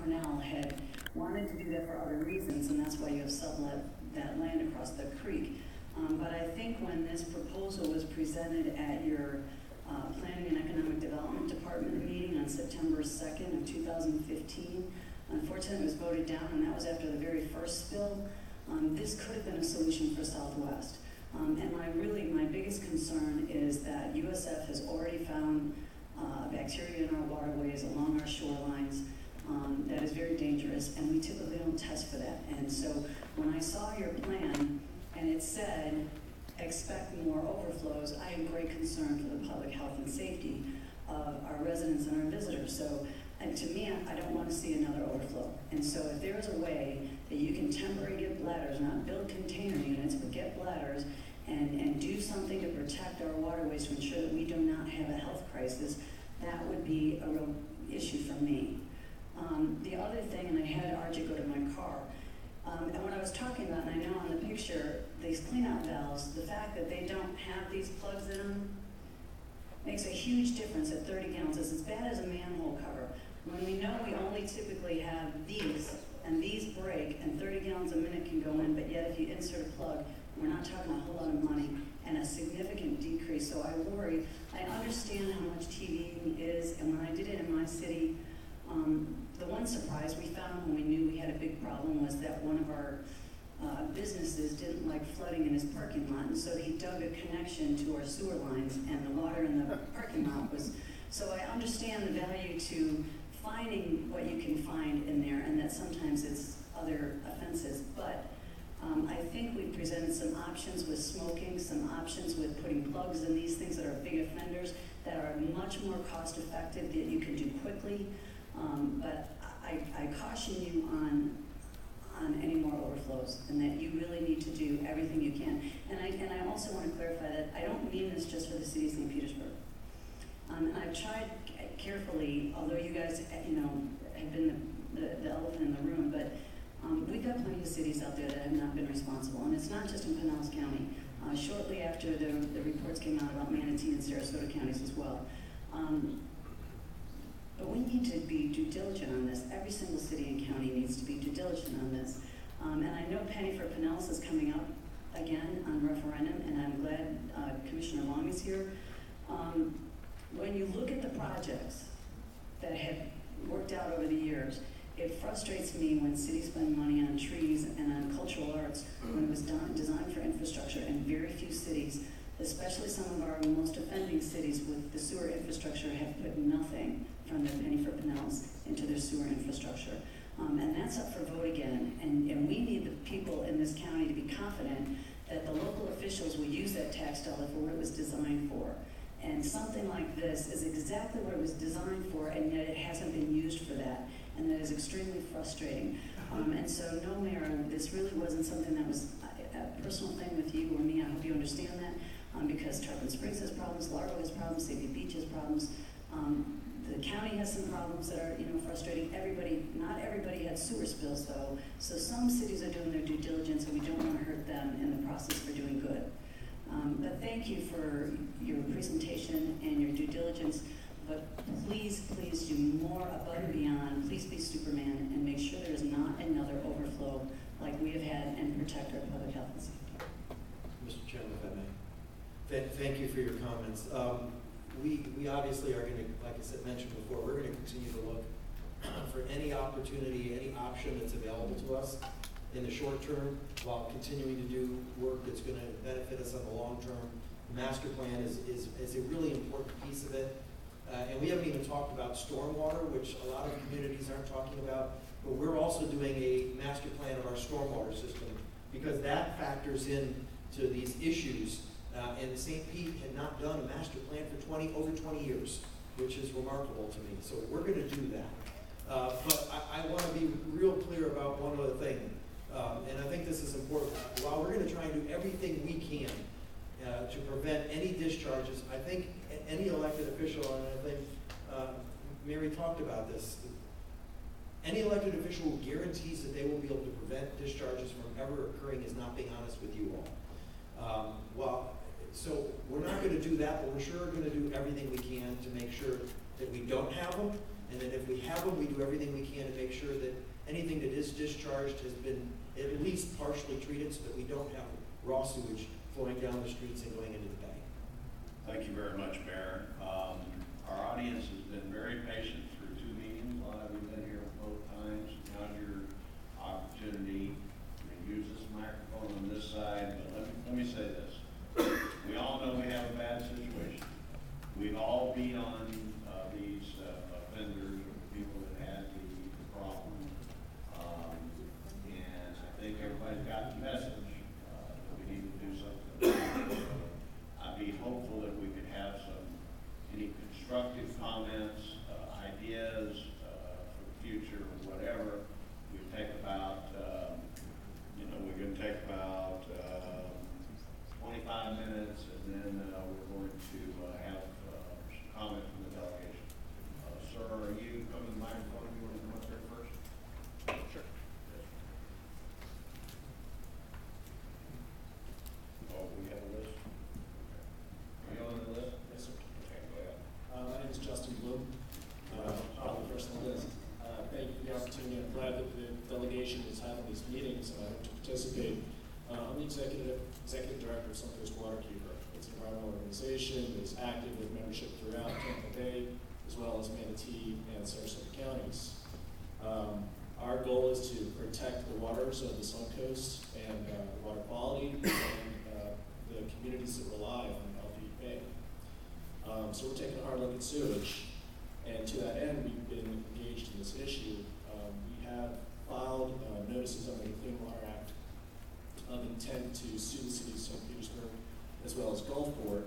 Cornell had wanted to do that for other reasons, and that's why you have sublet that land across the creek. But I think when this proposal was presented at your Planning and Economic Development Department meeting on September 2nd of 2015, unfortunately it was voted down, and that was after the very first spill. This could have been a solution for Southwest. And my biggest concern is that USF has already found bacteria in our waterways along our shorelines that is very dangerous, and we typically don't test for that. And so when I saw your plan and it said expect more overflows, I have great concern for the public health and safety of our residents and our visitors. So, and to me, I don't want to see another overflow. And so if there is a way that you can temporarily get bladders, not build container units, but get bladders and do something to protect our waterways to ensure that we do not have a health crisis, that would be a real issue for me. The other thing, and I had RJ go to my car, and what I was talking about, and I know on the picture, these cleanout valves, the fact that they don't have these plugs in them makes a huge difference at 30 gallons. It's as bad as a manhole cover. When we know we only typically have these, and these break, and 30 gallons a minute can go in, but yet if you insert a plug, we're not talking a whole lot of money and a significant decrease. So I worry. I understand how much TV is, and when I did it in my city, the one surprise we found when we knew we had a big problem was that one of our businesses didn't like flooding in his parking lot, and so he dug a connection to our sewer lines, and the water in the parking lot was. So I understand the value to finding what you can find in there, and that sometimes it's other offenses, but I think we presented some options with smoking, some options with putting plugs in these things that are big offenders that are much more cost effective that you can do quickly. But I caution you on any more overflows, and that you really need to do everything you can. And I also want to clarify that I don't mean this just for the city of St. Petersburg. And I've tried carefully, although you guys, have been the elephant in the room, but we've got plenty of cities out there that have not been responsible, and it's not just in Pinellas County. Shortly after the reports came out about Manatee and Sarasota counties as well. But we need to be due diligent on this. Every single city and county needs to be due diligent on this. And I know Penny for Pinellas is coming up again on referendum, and I'm glad Commissioner Long is here. When you look at the projects that have worked out over the years, it frustrates me when cities spend money on trees and on cultural arts when it was designed for infrastructure, and very few cities, especially some of our most offending cities with the sewer infrastructure, have put nothing from their penny for Pinellas into their sewer infrastructure. And that's up for vote again. And we need the people in this county to be confident that the local officials will use that tax dollar for what it was designed for. And something like this is exactly what it was designed for, and yet it hasn't been used for that. And that is extremely frustrating. And so, no, Mayor, this really wasn't something that was a personal thing with you or me. I hope you understand that, because Tarpon Springs has problems, Largo has problems, St. Beach has problems. The county has some problems that are, frustrating. Not everybody had sewer spills, though. So some cities are doing their due diligence, and we don't want to hurt them in the process for doing good. But thank you for your presentation and your due diligence. But please, please do more above and beyond. Please be Superman and make sure there is not another overflow like we have had, and protect our public health and safety. Mr. Chairman, if I may. Thank you for your comments. We obviously are going to, like I mentioned before, we're going to continue to look for any opportunity, any option that's available to us in the short term, while continuing to do work that's going to benefit us on the long term. The master plan is a really important piece of it. And we haven't even talked about stormwater, which a lot of communities aren't talking about, but we're also doing a master plan of our stormwater system, because that factors in to these issues. And St. Pete had not done a master plan for over 20 years, which is remarkable to me. So we're going to do that. But I want to be real clear about one other thing. And I think this is important. While we're going to try and do everything we can to prevent any discharges, I think any elected official, and I think Mary talked about this, any elected official who guarantees that they will be able to prevent discharges from ever occurring is not being honest with you all. So we're not going to do that, but we're sure going to do everything we can to make sure that we don't have them, And then if we have them, we do everything we can to make sure that anything that is discharged has been at least partially treated so that we don't have raw sewage flowing down the streets and going into the bay. Thank you very much, Mayor. Our audience has been very patient through 2 meetings. A lot of you have been here both times. Now's your opportunity to use this microphone on this side. But let me say this. We all know we have a bad situation. We've all been on these offenders or people that had the problem. And I think everybody's got the message that we need to do something. I'd be hopeful that we could have any constructive comments, ideas for the future or whatever. We take about, we're going to take about 25 minutes, and then we're going to have some comment from the delegation. Sir, are you coming to the microphone? You want to come up there first? Sure. Yes. Oh, we have a list? Are you on the list? Yes, sir. Okay, go ahead. My name is Justin Bloom. I'm the first on the list. Thank you for the opportunity. I'm glad that the delegation is having these meetings, and I hope to participate. I'm the executive director of Suncoast Waterkeeper. It's an environmental organization that is active with membership throughout Tampa Bay, as well as Manatee and Sarasota counties. Our goal is to protect the waters of the Suncoast and water quality and the communities that rely on the healthy bay. So we're taking a hard look at sewage, and to that end, we've been engaged in this issue. We have filed notices under the Clean Water Act of intent to sue the city of St. Petersburg as well as Gulfport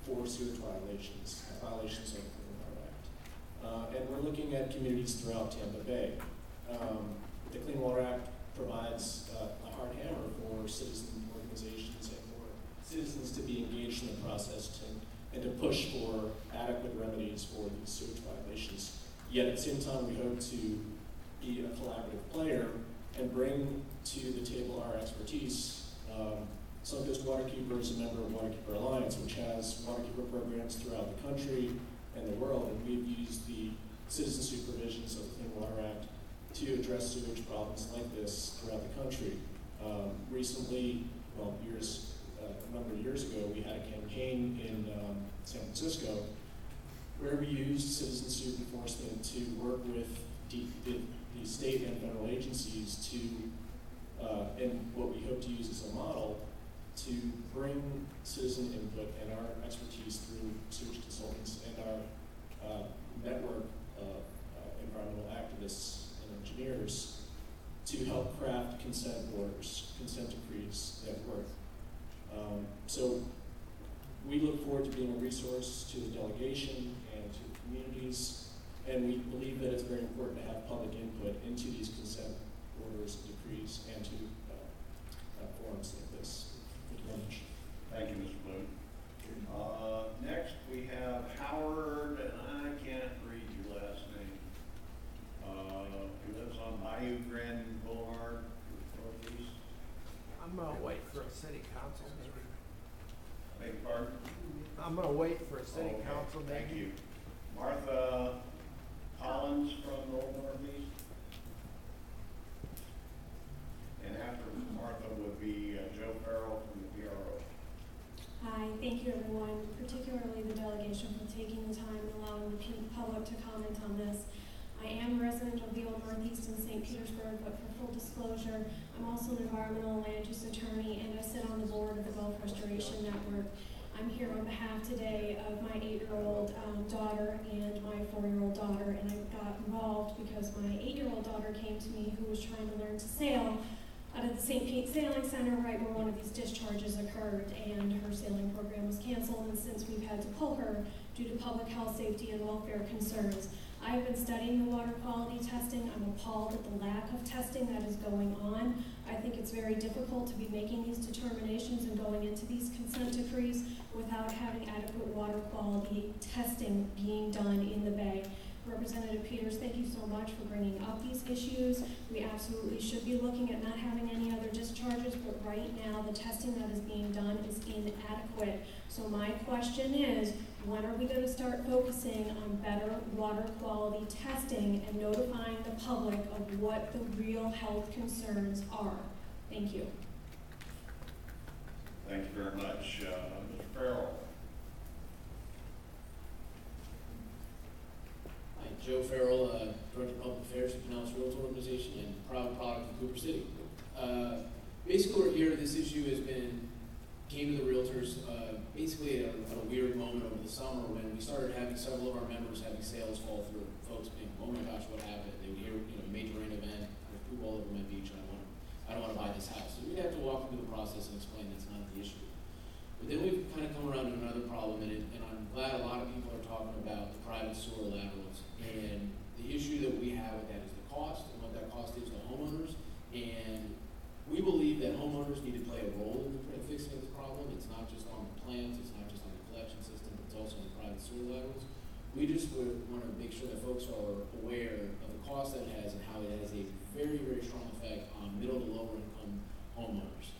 for sewage violations of the Clean Water Act. And we're looking at communities throughout Tampa Bay. The Clean Water Act provides a hard hammer for citizen organizations and for citizens to be engaged in the process and to push for adequate remedies for these sewage violations. Yet at the same time, we hope to be a collaborative player and bring to the table our expertise. Suncoast Waterkeeper is a member of Waterkeeper Alliance, which has waterkeeper programs throughout the country and the world, and we've used the citizen supervisions of the Clean Water Act to address sewage problems like this throughout the country. Recently, a number of years ago, we had a campaign in San Francisco where we used citizen suit enforcement to work with the state and federal agencies to, and what we hope to use as a model, to bring citizen input and our expertise through sewage consultants and our network of environmental activists and engineers to help craft consent orders, consent decrees that work. So we look forward to being a resource to the delegation and to the communities, and we believe that it's very important to have public input into these consent orders and decrees and to forums like this. Thank you very much. Thank you, Mr. Bloom. Next, we have Howard, and I can't read your last name. He lives on Bayou Grand Boulevard, Northeast. I'm gonna wait for a city council meeting. Beg your pardon? I'm gonna wait for a city Okay, council meeting. thank you. Martha Collins from Old Northeast. And after Martha would be Joe Farrell from the PRO. Hi, thank you everyone, particularly the delegation for taking the time and allowing the public to comment on this. I am a resident of the Old Northeast in St. Petersburg, but for full disclosure, I'm also an environmental land use attorney and I sit on the board of the Gulf Restoration Network. I'm here on behalf today of my 8-year-old daughter and my 4-year-old daughter, and I got involved because my 8-year-old daughter came to me who was trying to learn to sail out of the St. Pete Sailing Center right where one of these discharges occurred, and her sailing program was canceled, and since we've had to pull her due to public health, safety, and welfare concerns. I've been studying the water quality testing. I'm appalled at the lack of testing that is going on. I think it's very difficult to be making these determinations and going into these consent decrees without having adequate water quality testing being done in the Bay. Representative Peters, thank you so much for bringing up these issues. We absolutely should be looking at not having any other discharges, but right now the testing that is being done is inadequate. So my question is, When are we going to start focusing on better water quality testing and notifying the public of what the real health concerns are? Thank you. Thank you very much. Mr. Farrell. Hi, Joe Farrell, Director of Public Affairs at Pinellas Realtor Organization and proud product of Cooper City. Basically, we're here. This issue came to the realtors basically at a weird moment over the summer when we started having several of our members having sales fall through. Folks being, oh my gosh, what happened? They would hear, major rain event, there's people all over my beach, and I don't want to buy this house. So we'd have to walk through the process and explain that's not the issue. But then we've kind of come around to another problem, and I'm glad a lot of people are talking about the private sewer laterals. And the issue that we have with that is the cost, and what that cost is to homeowners. And we believe that homeowners need to play a role in fixing this problem. It's not just on the plants, it's not just on the collection system, but it's also on the private sewer laterals. We just want to make sure that folks are aware of the cost that it has and how it has a very, very strong effect on middle to lower income homeowners.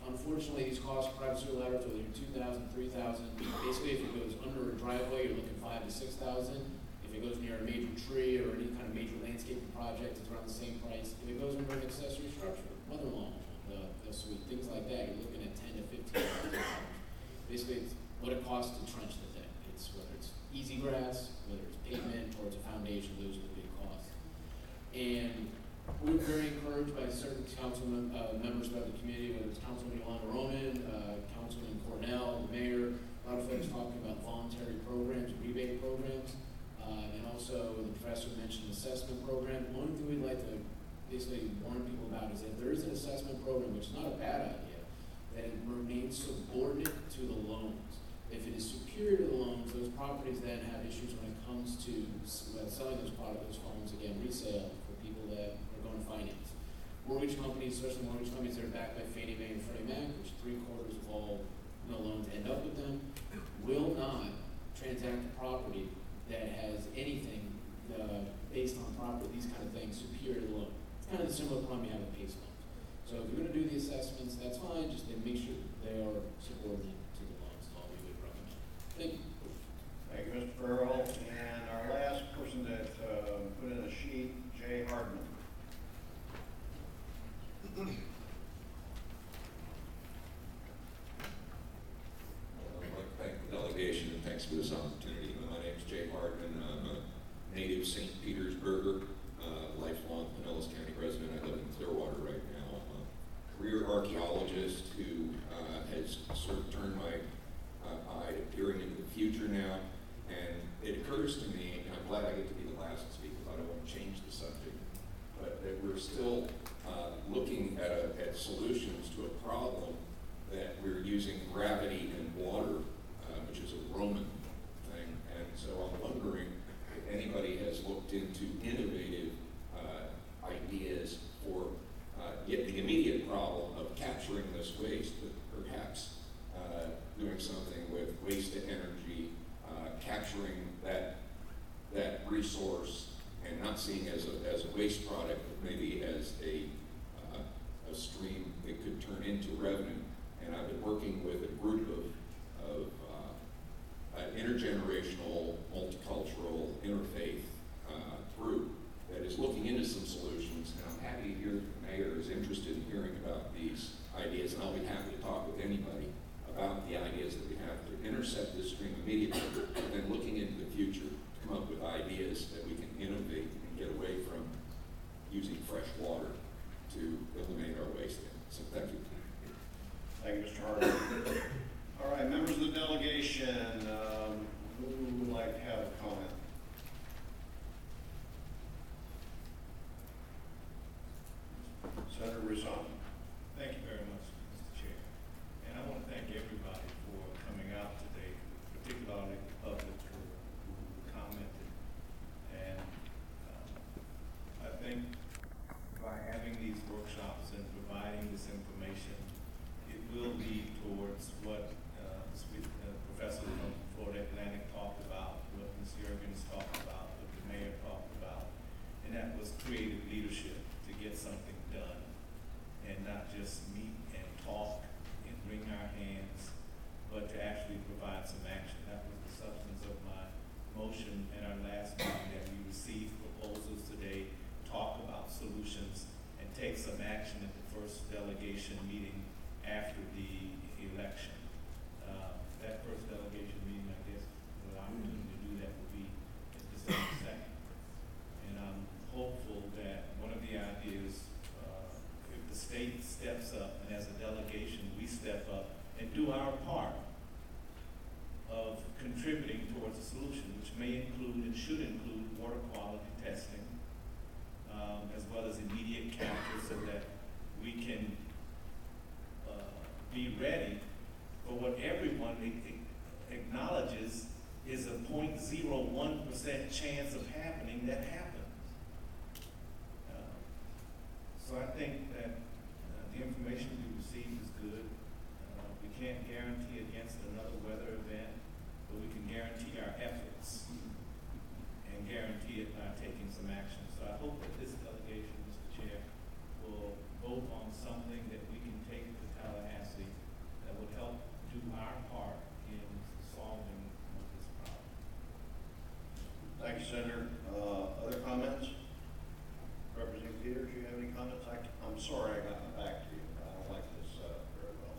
Unfortunately, these costs for private sewer laterals, whether you're $2,000, $3,000, basically if it goes under a driveway, you're looking $5,000 to $6,000. If it goes near a major tree or any kind of major landscaping project, it's around the same price. If it goes under an accessory structure, mother-in-law, the suite, things like that, you're looking at $10,000 to $15,000. Basically, it's what it costs to trench the thing. It's whether it's easy grass, whether it's pavement, or it's a foundation, those are the big costs. And we're very encouraged by certain council members throughout the community, whether it's Councilman Yolanda Roman, Councilman Cornell, the mayor, a lot of folks talking about voluntary programs, rebate programs, and also the professor mentioned assessment program. One thing we'd like to basically warn people about is that there is an assessment program, which is not a bad idea, that it remains subordinate to the loans. If it is superior to the loans, those properties then have issues when it comes to selling those homes, again, resale for people that are going to finance. Mortgage companies, especially mortgage companies that are backed by Fannie Mae and Freddie Mac, which 3/4 of all loans end up with them, will not transact a property that has anything based on property, these kind of things, superior to the loan. It's kind of the similar problem you have with PACE loans. So if you're going to do the assessments, that's fine, just then make sure they are subordinate to the loans, is all we would recommend. Thank you. Thank you, Mr. Farrell. And our last person that put in a sheet, Jay Hardman. I'd like to thank the delegation and thanks for this opportunity. My name is Jay Hardman. I'm a native St. Petersburger, lifelong Pinellas County resident. I live in Clearwater right now. I'm a career archaeologist who has sort of turned my eye to peering into the future now. And it occurs to me, and I'm glad I get to be the last to speak because I don't want to change the subject, but that we're still looking at solutions to a problem that we're using gravity and water, which is a Roman thing. And so I'm wondering if anybody has looked into innovative ideas for the immediate problem of capturing this waste, but perhaps doing something with waste to energy, capturing that resource and not seeing as a waste product, but maybe as a stream that could turn into revenue. And I've been working with a group of intergenerational, multicultural, interfaith group that is looking into some solutions. And I'm happy to hear that the mayor is interested in hearing about these ideas, and I'll be happy to talk with anybody about the ideas that we have to intercept this stream immediately, and then looking into the future to come up with ideas that we can innovate and get away from using fresh water to eliminate our waste. So thank you. Thank you, Mr. Hardman. All right, members of the delegation, who would like to have a comment? Senator Rizzo. Thank you very much, Mr. Chair. And I want to thank everybody for coming out today, particularly the public who commented. And I think by having these workshops and providing this information, it will lead towards what Professor from Florida Atlantic talked about, what Ms. Juergens talked about, what the mayor talked about, and that was creative leadership to get something done and not just meet and talk and wring our hands, but to actually provide some action. That was the motion at our last meeting that we receive proposals today, talk about solutions, and take some action at the first delegation meeting after the election. That first delegation meeting, I guess, the opportunity to do that will be December 2nd. And I'm hopeful that one of the ideas, if the state steps up, and as a delegation, we step up and do our part of contributing towards a solution, which may include and should include water quality testing, as well as immediate capture so that we can be ready for what everyone acknowledges is a 0.01% chance of happening that happens. So I think that the information we received is good. We can't guarantee against another weather event, but we can guarantee our efforts and guarantee it by taking some action. So I hope that this delegation, Mr. Chair, will vote on something that we can take to Tallahassee that would help do our part in solving this problem. Thank you, Senator. Other comments? Representative Peters, you have any comments? I'm sorry I got my back to you. I don't like this very well.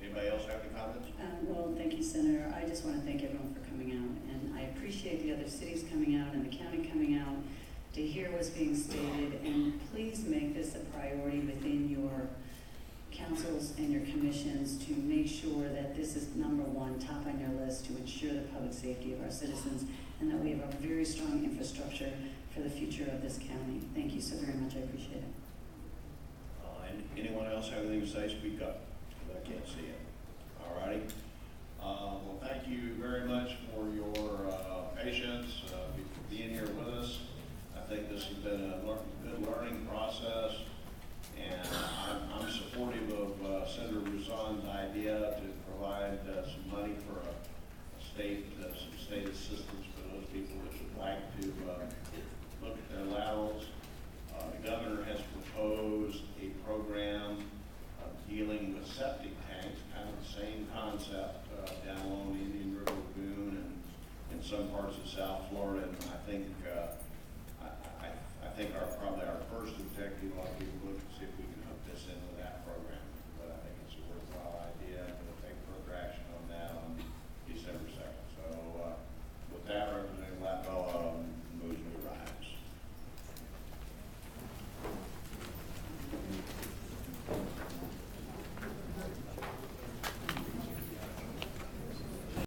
Anybody else have any comments? Well, thank you, Senator. I just want to thank everyone for coming out, and I appreciate the other cities coming out and the county coming out to hear what's being stated, and please make this a priority within your councils and your commissions to make sure that this is number one, top on your list, to ensure the public safety of our citizens and that we have a very strong infrastructure for the future of this county. Thank you so very much. I appreciate it. And anyone else have anything to say? Speak up. I can't see it. All righty. Well, thank you very much for your patience, for being here with us. I think this has been a good learning process, and I'm supportive of Senator Rousson's idea to provide some money for some state assistance for those people that would like to look at their laterals. The governor has proposed a program of dealing with septic tanks, kind of the same concept down along the Indian River Lagoon and in some parts of South Florida. And I think probably our first objective ought to be to look to see if we can hook this in with